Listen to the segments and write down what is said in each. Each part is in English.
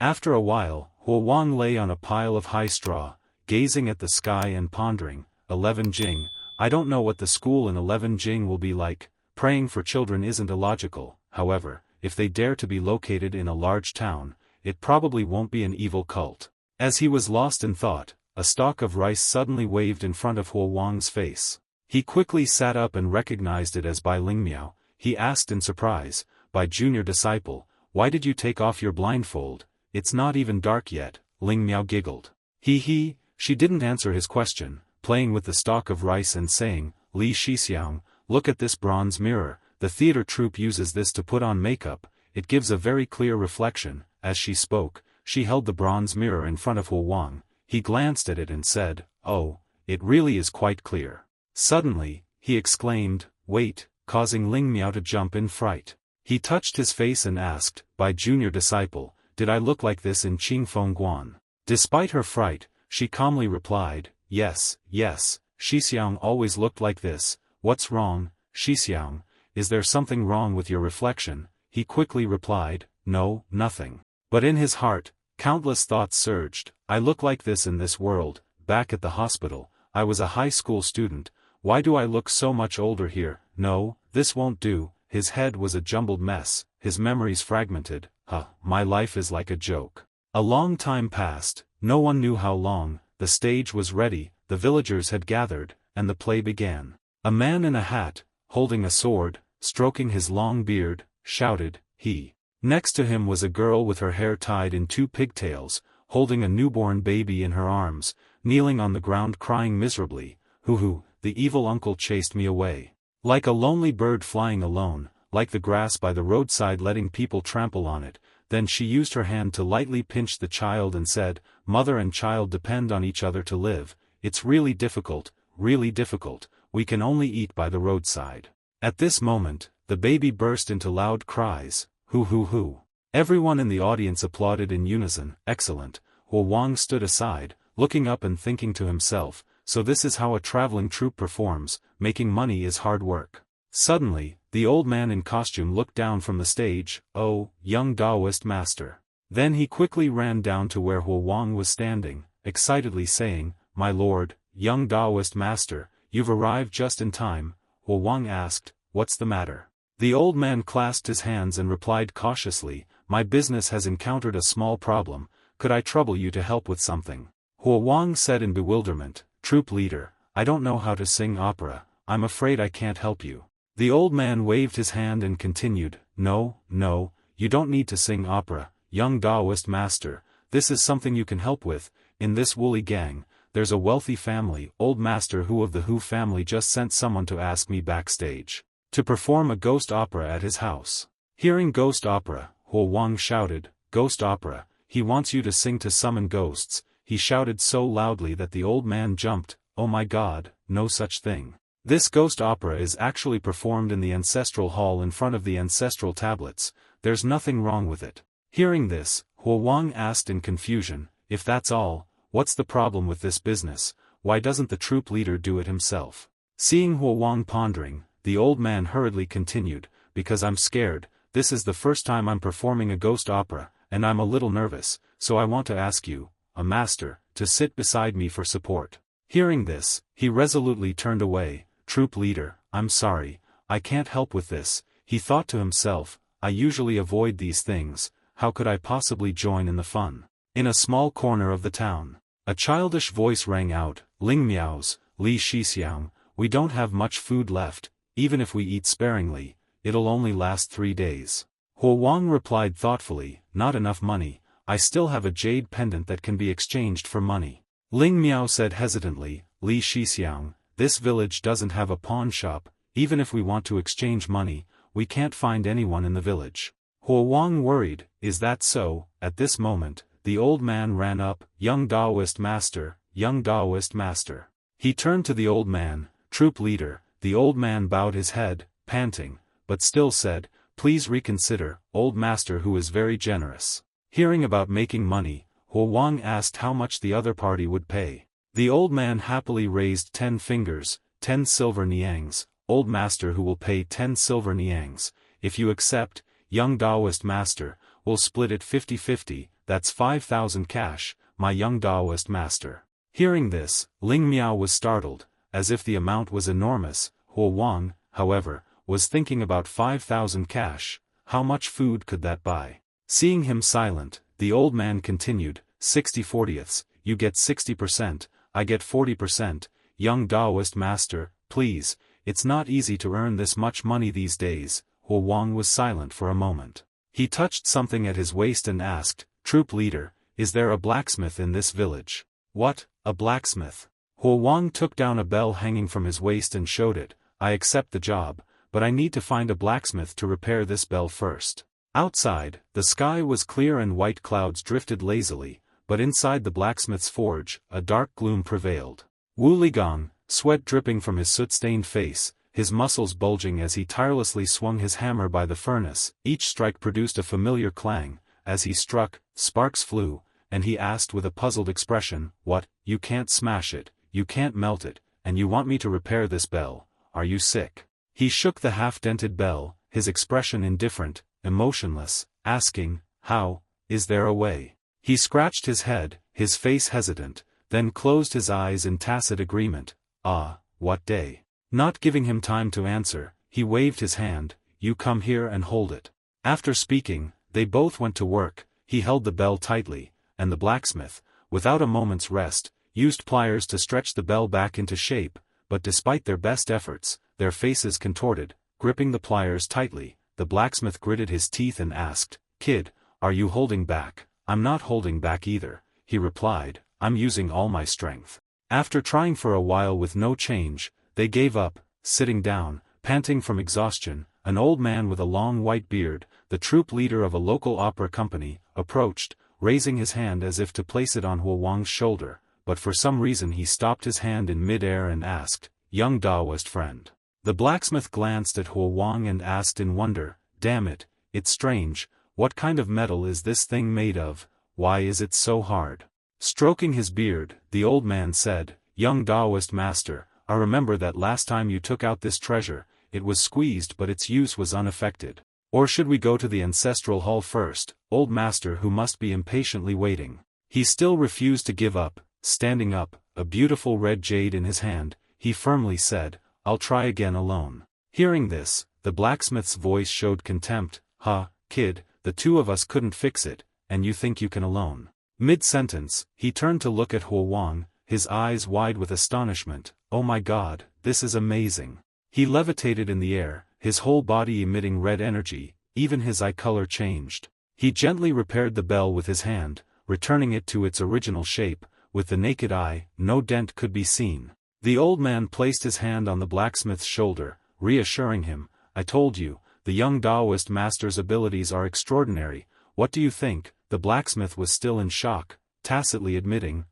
After a while, Huo Wang lay on a pile of high straw, gazing at the sky and pondering, 11 Jing, I don't know what the school in 11 Jing will be like. Praying for children isn't illogical, however, if they dare to be located in a large town, it probably won't be an evil cult. As he was lost in thought, a stalk of rice suddenly waved in front of Huo Wang's face. He quickly sat up and recognized it as Bai Lingmiao. He asked in surprise, Bai junior disciple, why did you take off your blindfold? It's not even dark yet. Lingmiao giggled. He, she didn't answer his question, playing with the stalk of rice and saying, Li Shixiang, look at this bronze mirror, the theater troupe uses this to put on makeup, it gives a very clear reflection. As she spoke, she held the bronze mirror in front of Huo Wang. He glanced at it and said, oh, it really is quite clear. Suddenly, he exclaimed, wait, causing Lingmiao to jump in fright. He touched his face and asked, Bai junior disciple, did I look like this in Qingfeng Guan? Despite her fright, she calmly replied, yes, Shixiang always looked like this. What's wrong, Shixiang? Is there something wrong with your reflection? He quickly replied, no, nothing. But in his heart, countless thoughts surged. I look like this in this world. Back at the hospital, I was a high school student. Why do I look so much older here? No, this won't do. His head was a jumbled mess, his memories fragmented. My life is like a joke. A long time passed, no one knew how long. The stage was ready, the villagers had gathered, and the play began. A man in a hat, holding a sword, stroking his long beard, shouted, he. Next to him was a girl with her hair tied in 2 pigtails, holding a newborn baby in her arms, kneeling on the ground crying miserably, hoo, the evil uncle chased me away. Like a lonely bird flying alone, like the grass by the roadside letting people trample on it. Then she used her hand to lightly pinch the child and said, mother and child depend on each other to live. It's really difficult, we can only eat by the roadside. At this moment, the baby burst into loud cries, hoo. Everyone in the audience applauded in unison. Excellent. Huo Wang stood aside, looking up and thinking to himself, so this is how a traveling troupe performs, making money is hard work. Suddenly, the old man in costume looked down from the stage, oh, young Taoist master. Then he quickly ran down to where Huo Wang was standing, excitedly saying, my lord, young Taoist master, you've arrived just in time. Huo Wang asked, what's the matter? The old man clasped his hands and replied cautiously, my business has encountered a small problem, could I trouble you to help with something? Huo Wang said in bewilderment, troop leader, I don't know how to sing opera, I'm afraid I can't help you. The old man waved his hand and continued, no, you don't need to sing opera, young Taoist master, this is something you can help with. In this woolly gang, there's a wealthy family. Old master Hu of the Hu family just sent someone to ask me backstage to perform a ghost opera at his house. Hearing ghost opera, Huo Wang shouted, ghost opera, he wants you to sing to summon ghosts. He shouted so loudly that the old man jumped, oh my god, no such thing. This ghost opera is actually performed in the ancestral hall in front of the ancestral tablets, there's nothing wrong with it. Hearing this, Huo Wang asked in confusion, if that's all, what's the problem with this business? Why doesn't the troop leader do it himself? Seeing Huo Wang pondering, the old man hurriedly continued, because I'm scared, this is the first time I'm performing a ghost opera, and I'm a little nervous, so I want to ask you, a master, to sit beside me for support. Hearing this, he resolutely turned away. Troop leader, I'm sorry, I can't help with this. He thought to himself, I usually avoid these things, how could I possibly join in the fun? In a small corner of the town, a childish voice rang out, Ling Miao's, Li Shixiang, we don't have much food left, even if we eat sparingly, it'll only last 3 days. Huo Wang replied thoughtfully, not enough money, I still have a jade pendant that can be exchanged for money. Ling Miao said hesitantly, Li Shixiang, this village doesn't have a pawn shop, even if we want to exchange money, we can't find anyone in the village. Huo Wang worried, is that so? At this moment, the old man ran up, young Taoist master. He turned to the old man, troop leader. The old man bowed his head, panting, but still said, please reconsider, old master who is very generous. Hearing about making money, Huo Wang asked how much the other party would pay. The old man happily raised 10 fingers, 10 silver niangs, old master who will pay 10 silver niangs, if you accept, young Taoist master, we'll split it 50-50, that's 5,000 cash, my young Taoist master. Hearing this, Ling Miao was startled, as if the amount was enormous. Huo Wang, however, was thinking about 5,000 cash. How much food could that buy? Seeing him silent, the old man continued, 60/40ths, you get 60%, I get 40%, young Taoist master, please, it's not easy to earn this much money these days. Huo Wang was silent for a moment. He touched something at his waist and asked, troop leader, is there a blacksmith in this village? What, a blacksmith? Huo Wang took down a bell hanging from his waist and showed it. I accept the job, but I need to find a blacksmith to repair this bell first. Outside, the sky was clear and white clouds drifted lazily, but inside the blacksmith's forge, a dark gloom prevailed. Wu Ligong, sweat dripping from his soot-stained face, his muscles bulging as he tirelessly swung his hammer by the furnace, each strike produced a familiar clang. As he struck, sparks flew, and he asked with a puzzled expression, what, you can't smash it, you can't melt it, and you want me to repair this bell, are you sick? He shook the half-dented bell, his expression indifferent, emotionless, asking, how, is there a way? He scratched his head, his face hesitant, then closed his eyes in tacit agreement. Ah, what day? Not giving him time to answer, he waved his hand, you come here and hold it. After speaking, they both went to work. He held the bell tightly, and the blacksmith, without a moment's rest, used pliers to stretch the bell back into shape, but despite their best efforts, their faces contorted. Gripping the pliers tightly, the blacksmith gritted his teeth and asked, kid, are you holding back? I'm not holding back either, he replied, I'm using all my strength. After trying for a while with no change, they gave up. Sitting down, panting from exhaustion, an old man with a long white beard, the troop leader of a local opera company, approached, raising his hand as if to place it on Huo Wang's shoulder, but for some reason he stopped his hand in mid-air and asked, young Taoist friend. The blacksmith glanced at Huo Wang and asked in wonder, damn it, it's strange, what kind of metal is this thing made of, why is it so hard? Stroking his beard, the old man said, young Taoist master, I remember that last time you took out this treasure, it was squeezed but its use was unaffected. Or should we go to the ancestral hall first, old master who must be impatiently waiting? He still refused to give up. Standing up, a beautiful red jade in his hand, he firmly said, I'll try again alone. Hearing this, the blacksmith's voice showed contempt, kid, the two of us couldn't fix it, and you think you can alone. Mid-sentence, he turned to look at Huo Wang, his eyes wide with astonishment. Oh my God, this is amazing. He levitated in the air, his whole body emitting red energy, even his eye color changed. He gently repaired the bell with his hand, returning it to its original shape. With the naked eye, no dent could be seen. The old man placed his hand on the blacksmith's shoulder, reassuring him, I told you, the young Taoist master's abilities are extraordinary. What do you think? The blacksmith was still in shock, tacitly admitting,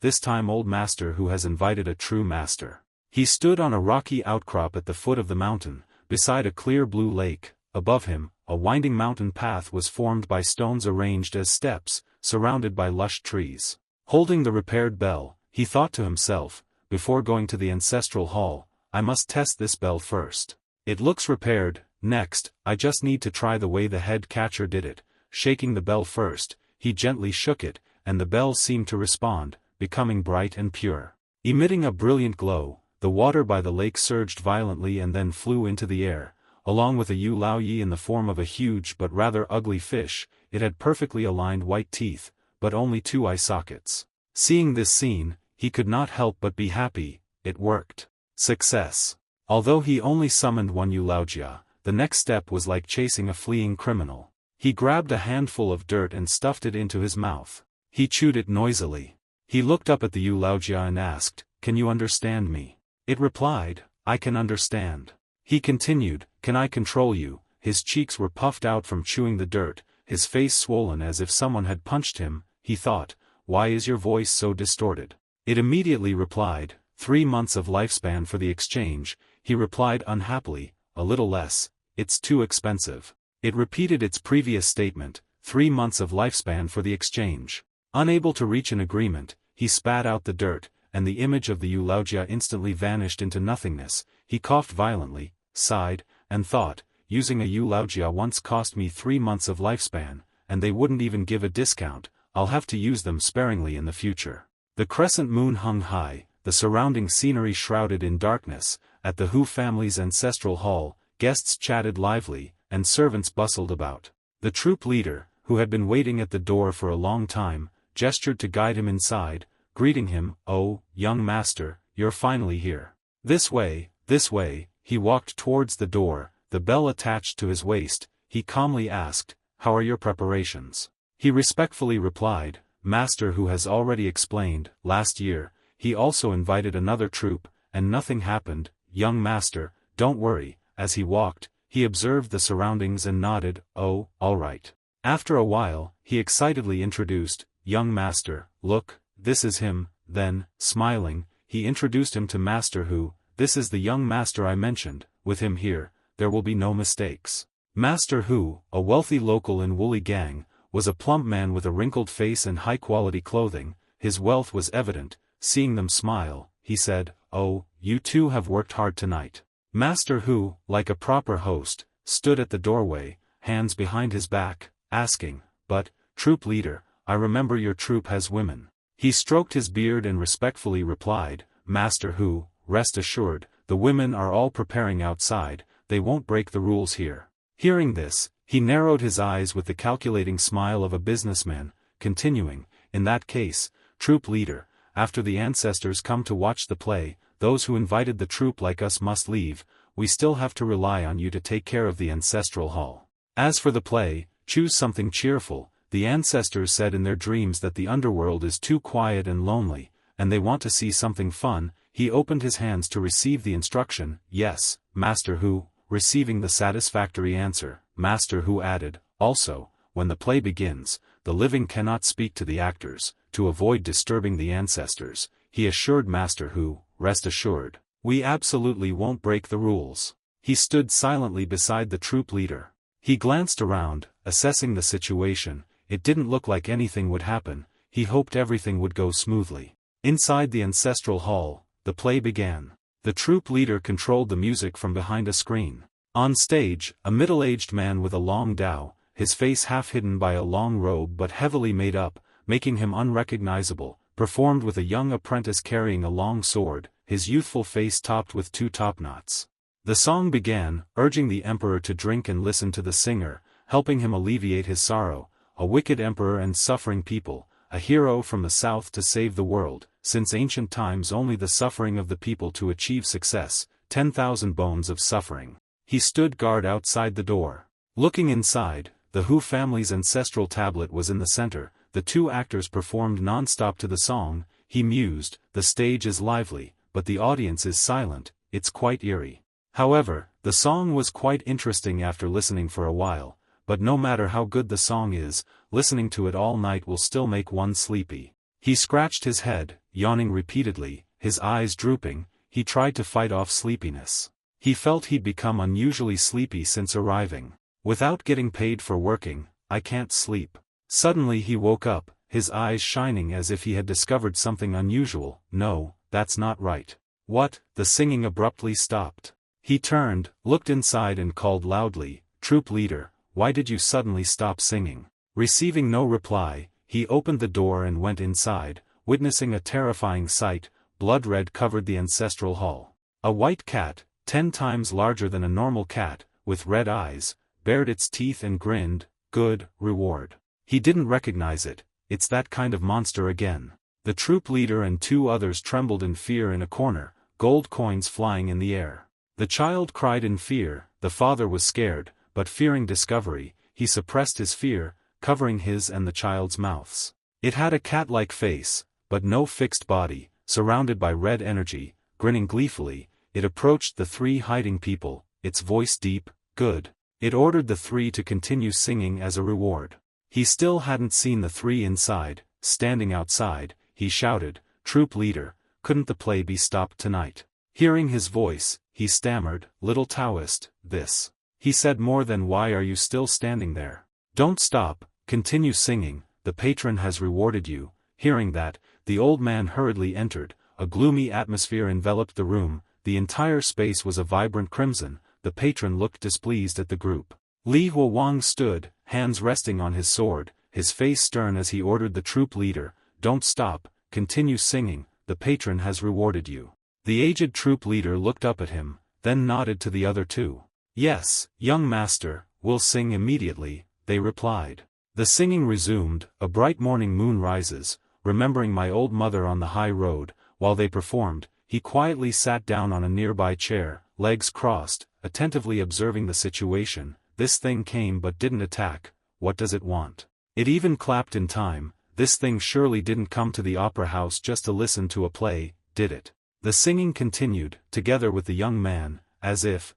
this time old master who has invited a true master. He stood on a rocky outcrop at the foot of the mountain, beside a clear blue lake. Above him, a winding mountain path was formed by stones arranged as steps, surrounded by lush trees. Holding the repaired bell, he thought to himself, before going to the ancestral hall, I must test this bell first. It looks repaired. Next, I just need to try the way the head catcher did it. Shaking the bell first, he gently shook it, and the bell seemed to respond, becoming bright and pure. Emitting a brilliant glow, the water by the lake surged violently and then flew into the air, along with a yu lao yi in the form of a huge but rather ugly fish. It had perfectly aligned white teeth, but only 2 eye sockets. Seeing this scene, he could not help but be happy. It worked. Success. Although he only summoned 1 yu lao jia, the next step was like chasing a fleeing criminal. He grabbed a handful of dirt and stuffed it into his mouth. He chewed it noisily. He looked up at the yu lao jia and asked, can you understand me? It replied, I can understand. He continued, can I control you? His cheeks were puffed out from chewing the dirt, his face swollen as if someone had punched him. He thought, why is your voice so distorted? It immediately replied, 3 months of lifespan for the exchange. He replied unhappily, a little less, it's too expensive. It repeated its previous statement, 3 months of lifespan for the exchange. Unable to reach an agreement, he spat out the dirt, and the image of the yu lao jia instantly vanished into nothingness. He coughed violently, sighed, and thought, using a yu lao jia once cost me 3 months of lifespan, and they wouldn't even give a discount. I'll have to use them sparingly in the future. The crescent moon hung high, the surrounding scenery shrouded in darkness. At the Hu family's ancestral hall, guests chatted lively, and servants bustled about. The troop leader, who had been waiting at the door for a long time, gestured to guide him inside, greeting him, "Oh, young master, you're finally here. This way, this way." He walked towards the door, the bell attached to his waist. He calmly asked, "How are your preparations?" He respectfully replied, "Master Hu has already explained, last year, he also invited another troop, and nothing happened. Young master, don't worry." As he walked, he observed the surroundings and nodded, "Oh, all right." After a while, he excitedly introduced, "Young master, look, this is him." Then, smiling, he introduced him to Master Hu. "This is the young master I mentioned. With him here, there will be no mistakes." Master Hu, a wealthy local in Woolly Gang, was a plump man with a wrinkled face and high-quality clothing. His wealth was evident. Seeing them smile, he said, "Oh, you two have worked hard tonight." Master Hu, like a proper host, stood at the doorway, hands behind his back, asking, "But, troop leader, I remember your troop has women." He stroked his beard and respectfully replied, "Master Hu, rest assured, the women are all preparing outside, they won't break the rules here." Hearing this, he narrowed his eyes with the calculating smile of a businessman, continuing, "In that case, troop leader, after the ancestors come to watch the play, those who invited the troop like us must leave. We still have to rely on you to take care of the ancestral hall. As for the play, choose something cheerful. The ancestors said in their dreams that the underworld is too quiet and lonely, and they want to see something fun." He opened his hands to receive the instruction. "Yes, Master Hu." Receiving the satisfactory answer, Master Hu added, "Also, when the play begins, the living cannot speak to the actors, to avoid disturbing the ancestors." He assured Master Hu, "Rest assured, we absolutely won't break the rules." He stood silently beside the troop leader. He glanced around, assessing the situation. It didn't look like anything would happen. He hoped everything would go smoothly. Inside the ancestral hall, the play began. The troop leader controlled the music from behind a screen. On stage, a middle-aged man with a long dao, his face half hidden by a long robe but heavily made up, making him unrecognizable, performed with a young apprentice carrying a long sword, his youthful face topped with two topknots. The song began, urging the emperor to drink and listen to the singer, helping him alleviate his sorrow. A wicked emperor and suffering people, a hero from the south to save the world. Since ancient times only the suffering of the people to achieve success, 10,000 bones of suffering. He stood guard outside the door. Looking inside, the Hu family's ancestral tablet was in the center. The two actors performed non-stop to the song. He mused, "The stage is lively, but the audience is silent, it's quite eerie." However, the song was quite interesting after listening for a while, but no matter how good the song is, listening to it all night will still make one sleepy. He scratched his head, yawning repeatedly, his eyes drooping. He tried to fight off sleepiness. He felt he'd become unusually sleepy since arriving. "Without getting paid for working, I can't sleep." Suddenly he woke up, his eyes shining as if he had discovered something unusual. "No, that's not right." "What?" The singing abruptly stopped. He turned, looked inside and called loudly, "Troop leader, why did you suddenly stop singing?" Receiving no reply, he opened the door and went inside, witnessing a terrifying sight. Blood red covered the ancestral hall. A white cat, 10 times larger than a normal cat, with red eyes, bared its teeth and grinned. "Good reward." He didn't recognize it. "It's that kind of monster again." The troop leader and two others trembled in fear in a corner, gold coins flying in the air. The child cried in fear. The father was scared, but fearing discovery, he suppressed his fear, covering his and the child's mouths. It had a cat-like face, but no fixed body, surrounded by red energy. Grinning gleefully, it approached the three hiding people, its voice deep. "Good." It ordered the three to continue singing as a reward. He still hadn't seen the three inside. Standing outside, he shouted, "Troop leader, couldn't the play be stopped tonight?" Hearing his voice, he stammered, "Little Taoist, this." He said more than, "Why are you still standing there? Don't stop, continue singing, the patron has rewarded you." Hearing that, the old man hurriedly entered. A gloomy atmosphere enveloped the room. The entire space was a vibrant crimson. The patron looked displeased at the group. Li Huowang stood, hands resting on his sword, his face stern as he ordered the troop leader, "Don't stop, continue singing, the patron has rewarded you." The aged troop leader looked up at him, then nodded to the other two. "Yes, young master, we'll sing immediately," they replied. The singing resumed. A bright morning moon rises, remembering my old mother on the high road. While they performed, he quietly sat down on a nearby chair, legs crossed, attentively observing the situation. This thing came but didn't attack. What does it want? It even clapped in time. This thing surely didn't come to the opera house just to listen to a play, did it? The singing continued, together with the young man, as if,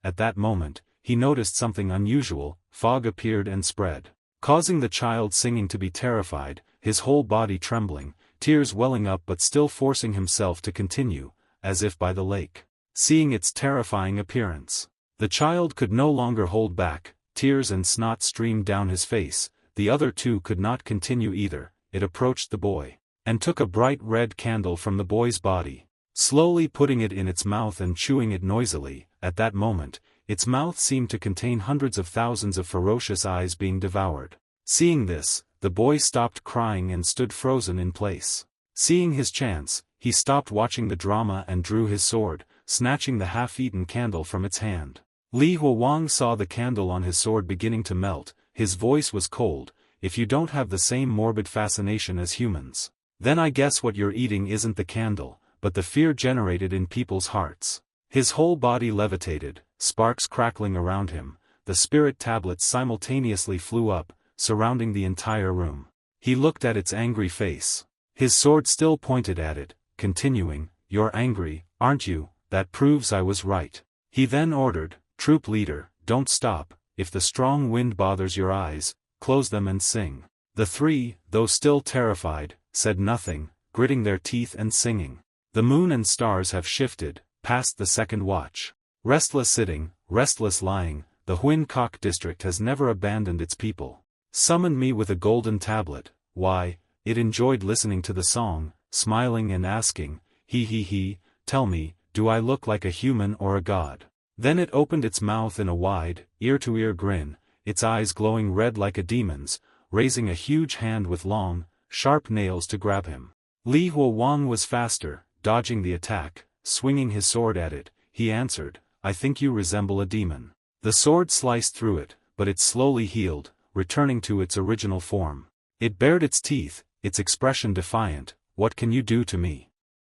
at that moment, he noticed something unusual. Fog appeared and spread, causing the child singing to be terrified, his whole body trembling, tears welling up but still forcing himself to continue, as if by the lake. Seeing its terrifying appearance, the child could no longer hold back, tears and snot streamed down his face. The other two could not continue either. It approached the boy, and took a bright red candle from the boy's body, slowly putting it in its mouth and chewing it noisily. At that moment, its mouth seemed to contain hundreds of thousands of ferocious eyes being devoured. Seeing this, the boy stopped crying and stood frozen in place. Seeing his chance, he stopped watching the drama and drew his sword, snatching the half-eaten candle from its hand. Li Huang saw the candle on his sword beginning to melt. His voice was cold. "If you don't have the same morbid fascination as humans, then I guess what you're eating isn't the candle, but the fear generated in people's hearts." His whole body levitated, sparks crackling around him. The spirit tablets simultaneously flew up, surrounding the entire room. He looked at its angry face. His sword still pointed at it, continuing, "You're angry, aren't you? That proves I was right." He then ordered, "Troop leader, don't stop. If the strong wind bothers your eyes, close them and sing." The three, though still terrified, said nothing, gritting their teeth and singing. The moon and stars have shifted, past the second watch. Restless sitting, restless lying, the Huinkok district has never abandoned its people. Summoned me with a golden tablet. Why, it enjoyed listening to the song, smiling and asking, he, tell me, do I look like a human or a god? Then it opened its mouth in a wide, ear-to-ear grin, its eyes glowing red like a demon's, raising a huge hand with long, sharp nails to grab him. Li Huang was faster, dodging the attack, swinging his sword at it. He answered, "I think you resemble a demon." The sword sliced through it, but it slowly healed, returning to its original form. It bared its teeth, its expression defiant. "What can you do to me?"